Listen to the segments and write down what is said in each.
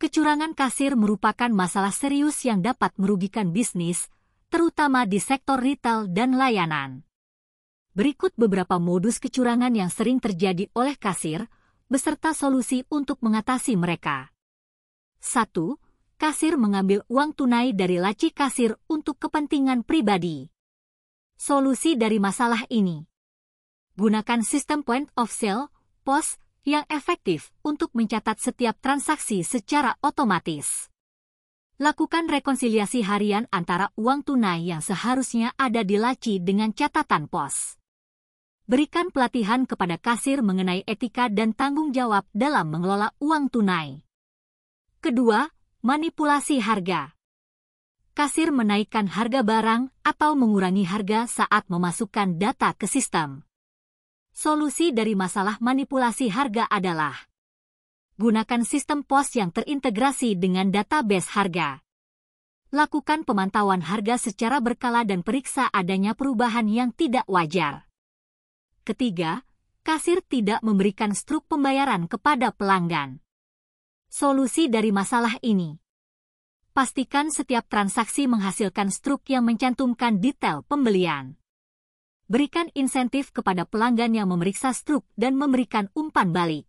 Kecurangan kasir merupakan masalah serius yang dapat merugikan bisnis, terutama di sektor retail dan layanan. Berikut beberapa modus kecurangan yang sering terjadi oleh kasir, beserta solusi untuk mengatasi mereka. 1. Kasir mengambil uang tunai dari laci kasir untuk kepentingan pribadi. Solusi dari masalah ini: gunakan sistem point of sale, POS, yang efektif untuk mencatat setiap transaksi secara otomatis. Lakukan rekonsiliasi harian antara uang tunai yang seharusnya ada di laci dengan catatan POS. Berikan pelatihan kepada kasir mengenai etika dan tanggung jawab dalam mengelola uang tunai. Kedua, manipulasi harga. Kasir menaikkan harga barang atau mengurangi harga saat memasukkan data ke sistem. Solusi dari masalah manipulasi harga adalah: gunakan sistem POS yang terintegrasi dengan database harga. Lakukan pemantauan harga secara berkala dan periksa adanya perubahan yang tidak wajar. Ketiga, kasir tidak memberikan struk pembayaran kepada pelanggan. Solusi dari masalah ini: pastikan setiap transaksi menghasilkan struk yang mencantumkan detail pembelian. Berikan insentif kepada pelanggan yang memeriksa struk dan memberikan umpan balik.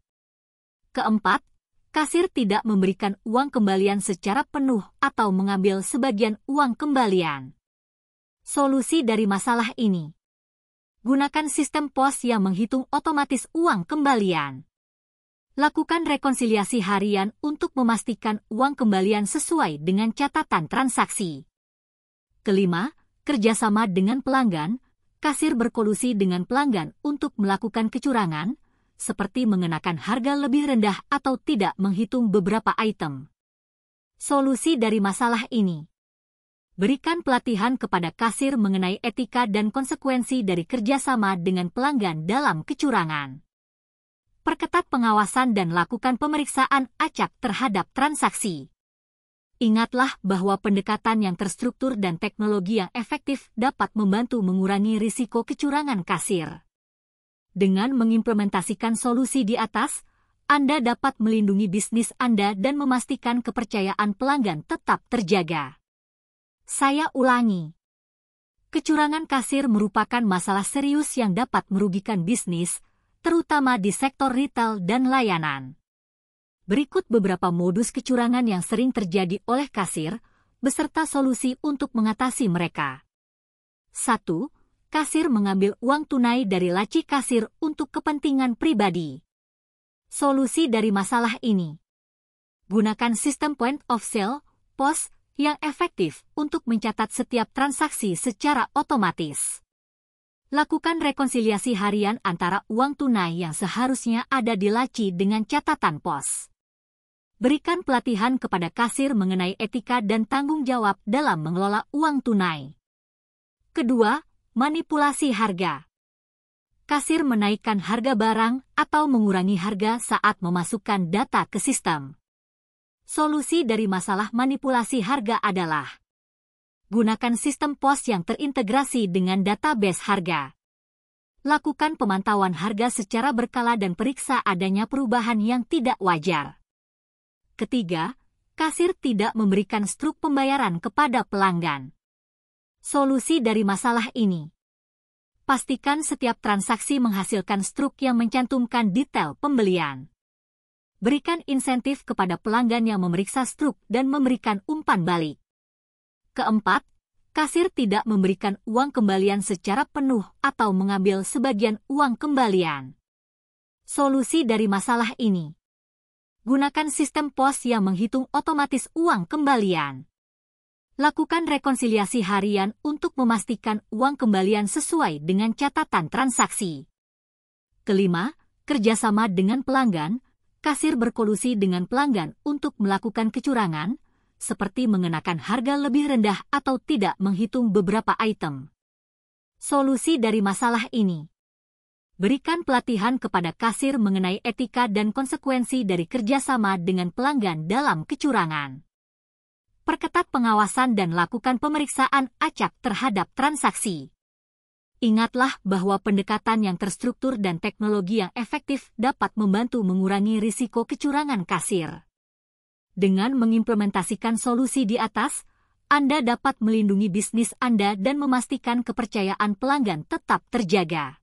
Keempat, kasir tidak memberikan uang kembalian secara penuh atau mengambil sebagian uang kembalian. Solusi dari masalah ini: gunakan sistem POS yang menghitung otomatis uang kembalian. Lakukan rekonsiliasi harian untuk memastikan uang kembalian sesuai dengan catatan transaksi. Kelima, kerjasama dengan pelanggan. Kasir berkolusi dengan pelanggan untuk melakukan kecurangan, seperti mengenakan harga lebih rendah atau tidak menghitung beberapa item. Solusi dari masalah ini: berikan pelatihan kepada kasir mengenai etika dan konsekuensi dari kerjasama dengan pelanggan dalam kecurangan. Perketat pengawasan dan lakukan pemeriksaan acak terhadap transaksi. Ingatlah bahwa pendekatan yang terstruktur dan teknologi yang efektif dapat membantu mengurangi risiko kecurangan kasir. Dengan mengimplementasikan solusi di atas, Anda dapat melindungi bisnis Anda dan memastikan kepercayaan pelanggan tetap terjaga. Saya ulangi. Kecurangan kasir merupakan masalah serius yang dapat merugikan bisnis, terutama di sektor retail dan layanan. Berikut beberapa modus kecurangan yang sering terjadi oleh kasir, beserta solusi untuk mengatasi mereka. 1. Kasir mengambil uang tunai dari laci kasir untuk kepentingan pribadi. Solusi dari masalah ini: gunakan sistem point of sale, POS, yang efektif untuk mencatat setiap transaksi secara otomatis. Lakukan rekonsiliasi harian antara uang tunai yang seharusnya ada di laci dengan catatan POS. Berikan pelatihan kepada kasir mengenai etika dan tanggung jawab dalam mengelola uang tunai. Kedua, manipulasi harga. Kasir menaikkan harga barang atau mengurangi harga saat memasukkan data ke sistem. Solusi dari masalah manipulasi harga adalah: gunakan sistem POS yang terintegrasi dengan database harga. Lakukan pemantauan harga secara berkala dan periksa adanya perubahan yang tidak wajar. Ketiga, kasir tidak memberikan struk pembayaran kepada pelanggan. Solusi dari masalah ini: pastikan setiap transaksi menghasilkan struk yang mencantumkan detail pembelian. Berikan insentif kepada pelanggan yang memeriksa struk dan memberikan umpan balik. Keempat, kasir tidak memberikan uang kembalian secara penuh atau mengambil sebagian uang kembalian. Solusi dari masalah ini: gunakan sistem POS yang menghitung otomatis uang kembalian. Lakukan rekonsiliasi harian untuk memastikan uang kembalian sesuai dengan catatan transaksi. Kelima, kerjasama dengan pelanggan. Kasir berkolusi dengan pelanggan untuk melakukan kecurangan, seperti mengenakan harga lebih rendah atau tidak menghitung beberapa item. Solusi dari masalah ini: berikan pelatihan kepada kasir mengenai etika dan konsekuensi dari kerjasama dengan pelanggan dalam kecurangan. Perketat pengawasan dan lakukan pemeriksaan acak terhadap transaksi. Ingatlah bahwa pendekatan yang terstruktur dan teknologi yang efektif dapat membantu mengurangi risiko kecurangan kasir. Dengan mengimplementasikan solusi di atas, Anda dapat melindungi bisnis Anda dan memastikan kepercayaan pelanggan tetap terjaga.